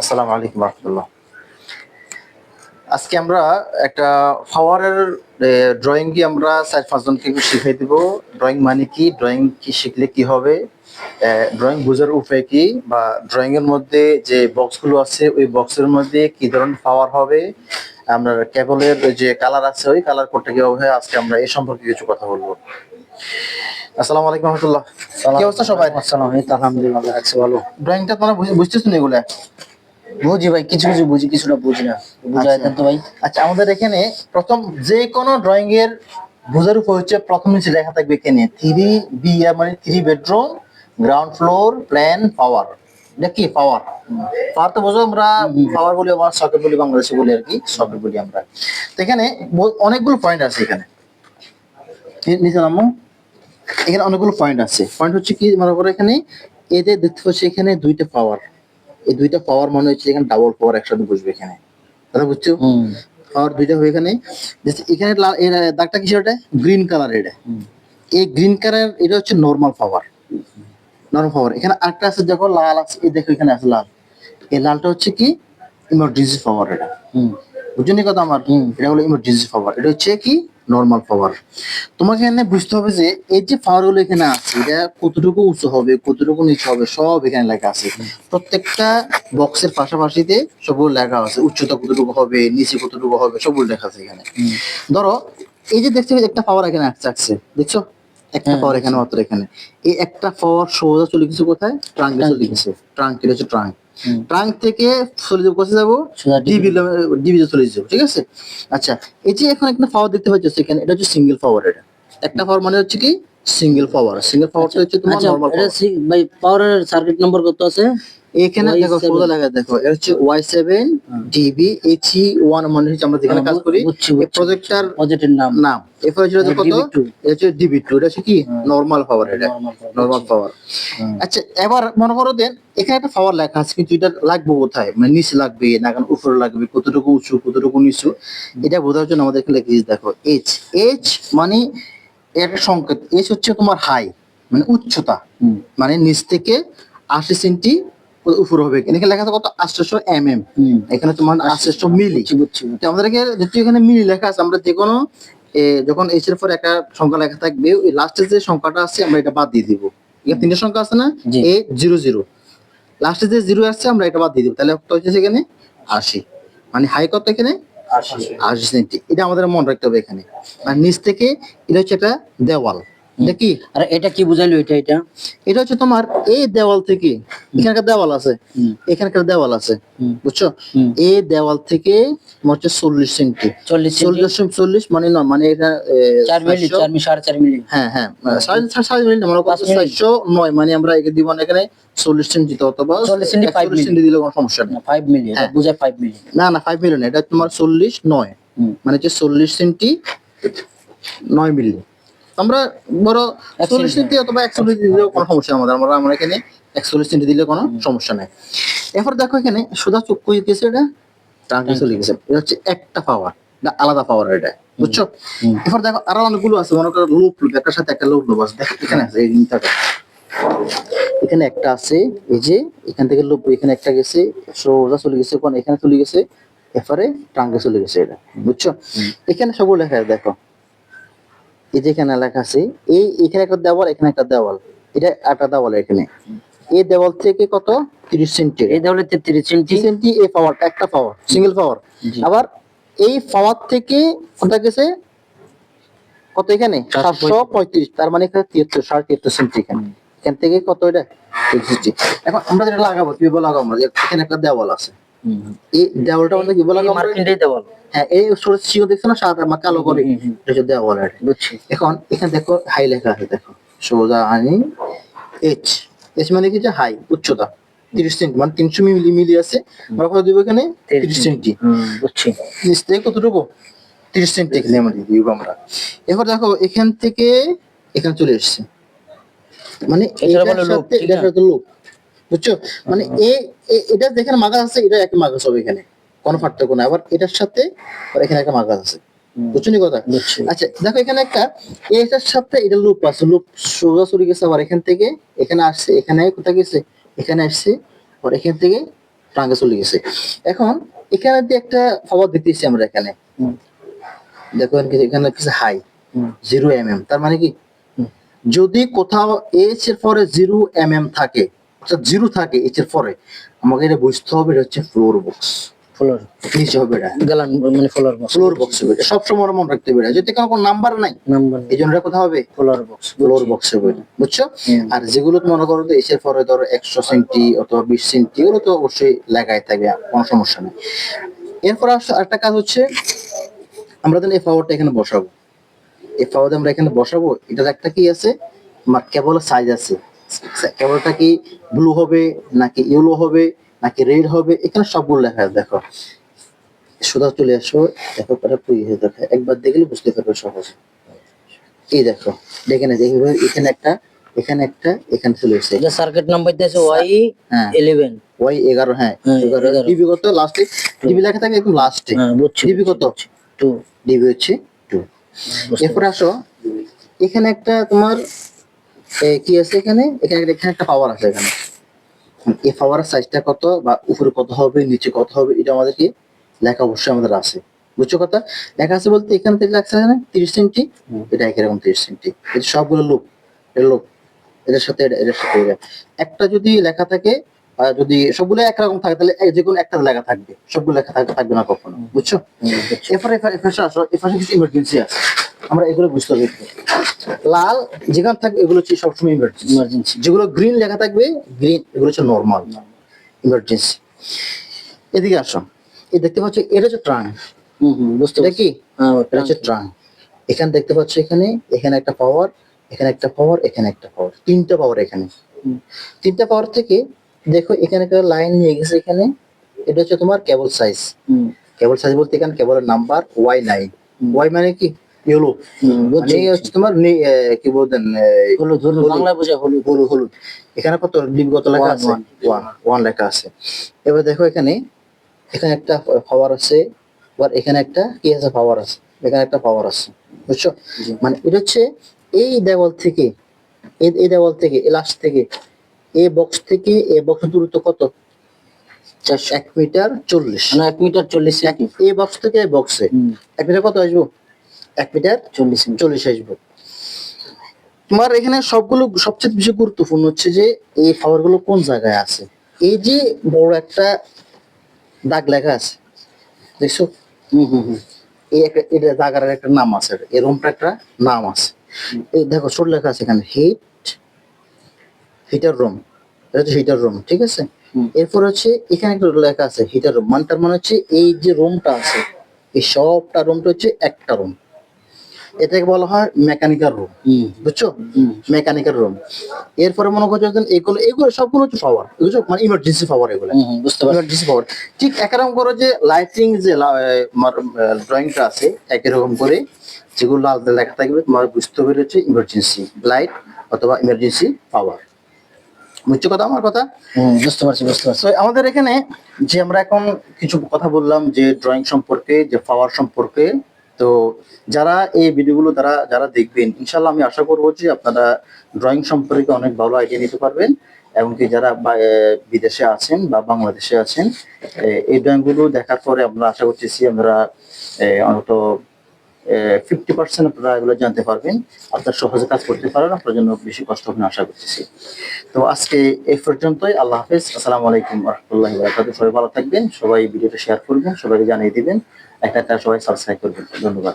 আসসালামু আলাইকুম রহমতুল্লাহ। আজকে আমরা একটা ফ্লাওয়ারের ড্রয়িং কি আমরা ৪-৫ জনকে শিখিয়ে দিব। ড্রয়িং মানে কি, ড্রয়িং কি শিখলে কি হবে, ড্রয়িং বোঝার উপায় কি, বা ড্রয়িং এর মধ্যে যে বক্সগুলো আছে ওই বক্সের মধ্যে কি ধরনের ফ্লাওয়ার হবে, আমরা কেবলের যে কালার আছে ওই কালার কোডটা কি হবে, আজকে আমরা এই সম্পর্কে কিছু কথা বলবো। আসসালামু আলাইকুম রহমতুল্লাহ। কি অবস্থা সবাই? আসসালাম, এই তো আলহামদুলিল্লাহ ভালো আছি। ভালো। ড্রয়িংটা তোমরা বুঝতেছো না এগুলা? বুঝি ভাই, কিছু কিছু বুঝি, কিছুটা বুঝি না। বুঝাই আচ্ছা। দেন তো ভাই। আচ্ছা, আমাদের এখানে প্রথম যে কোনো ড্রয়িং এর বোঝার উপর হচ্ছে প্রথম নিচে লেখা থাকবে এখানে 3 বি, মানে 3 বেডরুম, গ্রাউন্ড ফ্লোর, প্ল্যান, পাওয়ার। এটা কি পাওয়ার? পাওয়ার তো বোঝো, আমরা পাওয়ার বলি, আমরা সকেট বলি, বাংলাদেশে বলি আর কি, সকেট বলি আমরা। তো এখানে অনেকগুলো পয়েন্ট আছে এখানে নিচে নামো। এখানে অনেকগুলো পয়েন্ট আছে। পয়েন্ট হচ্ছে কি, মনে করো এখানে এদের দেখতে পাচ্ছি এখানে 2টা পাওয়ার। এই 2টা পাওয়ার মনে হচ্ছে এখানে ডাবল পাওয়ার একসাথে বসবে এখানে। তাহলে বুঝছো? পাওয়ার 2টা হবে এখানে। এখানে এর দাগটা কিসের? এটা গ্রিন কালার। এটা এই গ্রিন কালার, এটা হচ্ছে নরমাল পাওয়ার। নরমাল পাওয়ার। এখানে আরেকটা আছে, দেখো লাল আছে, এই দেখো এখানে আছে লাল। এই লালটা হচ্ছে কি ইমার্জেন্সি পাওয়ার। এটা বুঝুনি কথা আমার? এটা হলো ইমার্জেন্সি পাওয়ার। এটা হচ্ছে কি নরমাল পাওয়ার। তোমাকে এখানে বুঝতে হবে যে এই যে পাওয়ার গুলো এখানে আছে, এটা কতটুকু উঁচু হবে, কতটুকু নিচু হবে, সব এখানে লেখা আছে। প্রত্যেকটা বক্সের পাশাপাশিতে সবগুলো লেখা আছে। উচ্চতা কতটুকু হবে, নিচে কতটুকু হবে, সবগুলো লেখা আছে এখানে। ধরো এই যে দেখছো একটা পাওয়ার এখানে আসছে, দেখছো একটা পাওয়ার এখানে মাত্র এখানে। এই একটা পাওয়ার সোজা চলে গেছে কোথায়? ট্রাঙ্কে চলে গেছে। ট্রাঙ্ক, এটা হচ্ছে ট্রাঙ্ক। ট্রাঙ্ক থেকে চলে যাবো কোথায় যাবো? ডিবিতে চলে যাবো, ঠিক আছে? আচ্ছা, এই যে এখন একটা পাওয়ার দেখতে পাচ্ছ এখানে, এটা হচ্ছে সিঙ্গেল পাওয়ার। এটা একটা পাওয়ার মানে হচ্ছে কি সিঙ্গেল পাওয়ার। সিঙ্গেল পাওয়ারটা হচ্ছে তোমার নরমাল এটা পাওয়ার। ভাই, পাওয়ারের সার্কিট নম্বর কত আছে? এখানে দেখো সোজা লেখা, দেখো এটা হচ্ছে Y7 ডিবি HE1, মানে হচ্ছে আমরা যেখানে কাজ করি এই প্রজেক্টর প্রজেক্টের নাম। নাম। এরপর হচ্ছে কত? DB2। এটা হচ্ছে ডিবি2। এটা হচ্ছে কি নরমাল পাওয়ার। এটা নরমাল পাওয়ার। আচ্ছা, এবার মনে করো দেন এখানে একটা পাওয়ার লেখা আছে, কিন্তু এটা লাগবে কোথায়? মানে নিচে লাগবে না উপরে লাগবে, কতটুকু উঁচু কতটুকু নিচু, এটা বোঝার জন্য আমাদের এখানে লিখে দিয়েছে, দেখো এইচ। এইচ মানে একটা সংকেত। এইচ হচ্ছে তোমার হাই, মানে উচ্চতা, মানে নিচ থেকে 80 সেন্টি উপর হবে। এখানে লেখা আছে কত? 800 mm। এখানে তোমার 800 মিলি। তো আমাদের যেহেতু এখানে মিলি লেখা আছে, আমরা যে কোনো যখন এইচ এর পর একটা সংখ্যা লেখা থাকবে, ওই লাস্টের যে সংখ্যাটা আছে আমরা এটা বাদ দিয়ে দিব। এখানে 3টা সংখ্যা আছে না, A00, লাস্টে যে 0 আসছে আমরা এটা বাদ দিয়ে দিব, তাহলে কত হচ্ছে এখানে 80। মানে হাই কত এখানে 80 সেন্টি। এটা আমাদের মনে রাখতে হবে এখানে। আর নিচ থেকে এটা হচ্ছে একটা দেওয়াল। এটা কি? আর এটা কি বুঝাইলো? এটা এটা হচ্ছে তোমার এই দেওয়াল থেকে, এখানকার দেওয়াল আছে, এখানকার দেওয়াল আছে, বুঝছো? এই দেওয়াল থেকে তোমার হচ্ছে 40 সেন্টি। 40 মানে না, মানে এটা 4 মিলি, 4.5 মিলি। হ্যাঁ হ্যাঁ, 4.5 মিলি না, মানে কত? 409, মানে আমরা একে দিব না এখানে 40 সেন্টি, অথবা 40 সেন্টি 5 মিলি সেন্টি দিলে কোনো সমস্যা নেই। 5 মিলি, এটা বুঝায় 5 মিলি। না 5 মিলি না, এটা তোমার 49, মানে হচ্ছে 40 সেন্টি 9 মিলি। আমরা বড় 40 সেন্টি অথবা 41 দিলেও কোনো সমস্যা আমাদের, আমরা এখানে 41 সেন্টি দিলে কোনো সমস্যা নাই। এরপর দেখো এখানে সোজা চোখ কই গেছে, এটা ট্রাঙ্কে চলে গেছে। এটা হচ্ছে একটা পাওয়ার, এটা আলাদা পাওয়ার। এটা বুঝছো? এরপর দেখো আরো অনেকগুলো আছে, মনে করো লুপ, একটার সাথে একটা লুপ আছে। দেখো এখানে আছে, এই লিঙ্কটা এখানে একটা আছে, এই যে এখান থেকে লুপ, এখানে একটা গেছে সোজা চলে গেছে, কোন এখানে চলে গেছে, এরপরে ট্রাঙ্কে চলে গেছে। এটা বুঝছো? এখানে সবগুলো লেখা আছে, দেখো এই যে এখানে লেখা আছে, এখানে একটা দেওয়াল, এখানে একটা দেওয়াল, এটা একটা দেওয়াল এখানে। এই দেওয়াল থেকে কত? 30 সেন্টি। এই দেওয়ালে 30 সেন্টি এই পাওয়ার, একটা পাওয়ার, সিঙ্গেল পাওয়ার। আবার এই পাওয়ার থেকে কোনটা গেছে কত? এখানে 735, তার মানে এখানে 73, 73 সেন্টি এখানে। এখান থেকে কত? এটা 60। এখন আমরা যেটা লাগাবো কিভাবে লাগাবো? আমরা এখানে একটা দেওয়াল আছে, এই দেওয়ালটা আমরা কিভাবে লাগাবো? মার্কিনটাই দেওয়াল। হ্যাঁ, এই সিও দেখছো না, সাদা মা কালো করে, এটা হচ্ছে দেওয়াল। বুঝছি। এখন এখানে দেখো হাই লেখা আছে, দেখো সোজা আনি এইচ। এইচ মানে কি? যে হাই, উচ্চতা 30 সেন্টি, মানে 300 মিলি আছে। আমরা কত দিব এখানে? 30 সেন্টি। বুঝছি। নিচ থেকে কতটুকু? 30 সেন্টি এখানে আমরা দিব আমরা। এরপর দেখো এখান থেকে এখানে চলে এসেছে, মানে এটার সাথে এটার সাথে লুপ, বুঝছো? মানে এটা যেখানে মাগাজ আছে, এটা একটা মাগাজ হবে এখানে, কোনো পার্থক্য নাই। আবার এটার সাথে এখানে একটা মাগাজ আছে, বুঝছো নি কথা? আচ্ছা দেখো এখানে একটা, এটার সাথে এটা লুপ আছে, লুপ সোজা চলে গেছে, আবার এখান থেকে এখানে আসছে, এখানে কোথায় গেছে? এখানে আসছে, আর এখান থেকে ট্রাঙ্কে চলে গেছে। এখন এখানে যে একটা পাওয়ার দিতেছি আমরা এখানে, হুম, দেখো এখানে কিছু হাই হুম, 0 mm, তার মানে কি হুম। যদি কোথাও এইচ এর পরে 0 mm থাকে, অর্থাৎ 0 থাকে এইচ এর পরে, আমাকে এটা বুঝতে হবে এটা হচ্ছে ফ্লোর বক্স, ফ্লোর নিচে হবে এটা গালান মানে ফ্লোর বক্স। ফ্লোর বক্স হবে। সবসময় মনে রাখতে হবে এটা, যদি কোনো নাম্বার নাই নাম্বার এই জন্য এটা কোথাও হবে ফ্লোর বক্স। ফ্লোর বক্স হবে, বুঝছো? হুম। আর যেগুলো মনে করো যে এসের পরে ধরো 100 সেন্টি অথবা 20 সেন্টি, এগুলো তো অবশ্যই লেখাই থাকবে, কোনো সমস্যা নেই। এরপর আরেকটা কাজ হচ্ছে, আমরা যেন এই পাওয়ারটা এখানে বসাবো, এই পাওয়ার আমরা এখানে বসাবো, এটার একটা কি আছে, আমার কেবলের সাইজ আছে। কেবলটা কি ব্লু হবে নাকি ইয়েলো হবে নাকি রেড হবে, এখানে সবগুলো লেখা আছে। দেখো সোজা চলে আসো, দেখো দেখো একবার দেখলে বুঝতে পারবে সহজে। এই দেখো, দেখে না দেখবে এখানে একটা, এখানে একটা, এখানে চলে এসেছে। এটা সার্কিট নাম্বার দিয়েছে ওয়াই হ্যাঁ 11। Y11, হ্যাঁ হ্যাঁ, 11 11 ডিবি কত লাস্টে, ডিবি লেখা থাকে একদম লাস্টে, হ্যাঁ বুঝছি। ডিবি কত, 2। ডিবি হচ্ছে 2। এরপর আসো, এখানে একটা তোমার কি আছে এখানে, এখানে এখানে একটা পাওয়ার আছে এখানে। এই পাওয়ারের সাইজটা কত বা উপরে কত হবে নিচে কত হবে এটা আমাদেরকে লেখা অবশ্যই আমাদের আছে, বুঝছো কথা? লেখা আছে বলতে এখানে থেকে লেখা আছে না 30 সেন্টি, এটা একরকম 30 সেন্টি, এটা সবগুলো লুপ, এটা লুপ, এটার সাথে এটার সাথে এটা। একটা যদি লেখা থাকে আর যদি সবগুলো একরকম থাকে তাহলে যে কোনো একটা লেখা থাকবে, সবগুলো লেখা থাকবে না কখনো, বুঝছো? এরপরে এফারে আসো, এফারে কিছু ইমার্জেন্সি আছে, আমরা এগুলো বুঝতে হবে। লাল যেখানে থাকবে এগুলো হচ্ছে সবসময় ইমার্জেন্সি, ইমার্জেন্সি। যেগুলো গ্রিন লেখা থাকবে গ্রিন, এগুলো হচ্ছে নর্মাল ইমার্জেন্সি। এদিকে আসো, এই দেখতে পাচ্ছ এটা হচ্ছে ট্রাঙ্ক, হুম হুম বুঝতে এটা পারছি। কি, হ্যাঁ এটা হচ্ছে ট্রাঙ্ক। এখানে দেখতে পাচ্ছ এখানে, এখানে একটা পাওয়ার, এখানে একটা পাওয়ার, এখানে একটা পাওয়ার, তিনটা পাওয়ার এখানে। হুম। তিনটা পাওয়ার থেকে দেখো এখানে একটা লাইন নিয়ে গেছে এখানে, এটা হচ্ছে তোমার কেবল সাইজ। হুম কেবল সাইজ বলতে এখানে কেবলের নাম্বার Y9, ওয়াই মানে কি ইয়েলো, হুম বুঝছি। মানে হচ্ছে তোমার কি বলতেন হলুদ হলুদ বাংলা বোঝা হলুদ। হলুদ হলুদ। এখানে কত ডিপ কত লেখা One, আছে, one. ওয়ান লেখা আছে। এবার দেখো এখানে, এখানে একটা পাওয়ার আছে, আবার এখানে একটা কি আছে পাওয়ার আছে, এখানে একটা পাওয়ার আছে, বুঝছো? জি। মানে এটা হচ্ছে এই দেওয়াল থেকে, এই দেওয়াল থেকে এই লাস্ট থেকে এই বক্স থেকে এই বক্সের দূরত্ব কত, 1 মিটার 40, মানে 1 মিটার 40 সেন্টি। এই বক্স থেকে এই বক্সে হুম 1 মিটার কত আসবো, 1 মিটার 40 সেন্টি। 40 আসবো। তোমার এখানে সবগুলো সবচেয়ে বেশি গুরুত্বপূর্ণ হচ্ছে যে এই পাওয়ার গুলো কোন জায়গায় আছে। এই যে বড় একটা দাগ লেখা আছে, দেখছো? হুম হুম হুম এই একটা এটা জায়গার একটা নাম আছে, এই রুমটা একটা নাম আছে। এই দেখো ছোট লেখা আছে এখানে হিটার রুম, এটা হচ্ছে হিটার রুম, ঠিক আছে? হুম। এরপর হচ্ছে এখানে একটা লেখা আছে হিটার রুম, মানে তার মানে হচ্ছে এই যে রুমটা আছে এই সবটা রুমটা হচ্ছে একটা রুম, এটাকে বলা হয় মেকানিক্যাল রুম, হুম বুঝছো? হুম মেকানিক্যাল রুম। এরপরে মনে করছো যে এগুলো এগুলো সবগুলো হচ্ছে পাওয়ার, বুঝছো? মানে ইমার্জেন্সি পাওয়ার এগুলো, হুম হুম, বুঝতে পারছি। ইমার্জেন্সি পাওয়ার। ঠিক একরকম করে যে লাইটিং যে ড্রয়িংটা আছে একই রকম করে যেগুলো লাল দিয়ে লেখা থাকবে তোমার বুঝতে হবে হচ্ছে ইমার্জেন্সি লাইট অথবা ইমার্জেন্সি পাওয়ার, বুঝছো কথা আমার কথা? হুম বুঝতে পারছি বুঝতে পারছি। তো আমাদের এখানে যে আমরা এখন কিছু কথা বললাম যে ড্রয়িং সম্পর্কে, যে পাওয়ার সম্পর্কে, তো যারা এই ভিডিওগুলো যারা যারা দেখবেন ইনশাল্লাহ আমি আশা করবো যে আপনারা ড্রয়িং সম্পর্কে অনেক ভালো আইডিয়া নিতে পারবেন, এমনকি যারা বিদেশে আছেন বা বাংলাদেশে আছেন এই ড্রয়িংগুলো দেখার পরে আমরা আশা করতেছি আমরা অন্তত 50% আপনারা এগুলো জানতে পারবেন, আপনার সহজে কাজ করতে পারেন, আপনার জন্য বেশি কষ্ট হবে না আশা করতেছি। তো আজকে এই পর্যন্তই, আল্লাহ হাফেজ, আসসালামু আলাইকুম রহমতুল্লাহি ওয়া বারাকাতুহু। সবাই ভালো থাকবেন, সবাই ভিডিওটা শেয়ার করবেন, সবাইকে জানিয়ে দিবেন, একটা একটা সবাই সাবস্ক্রাইব করবেন, ধন্যবাদ।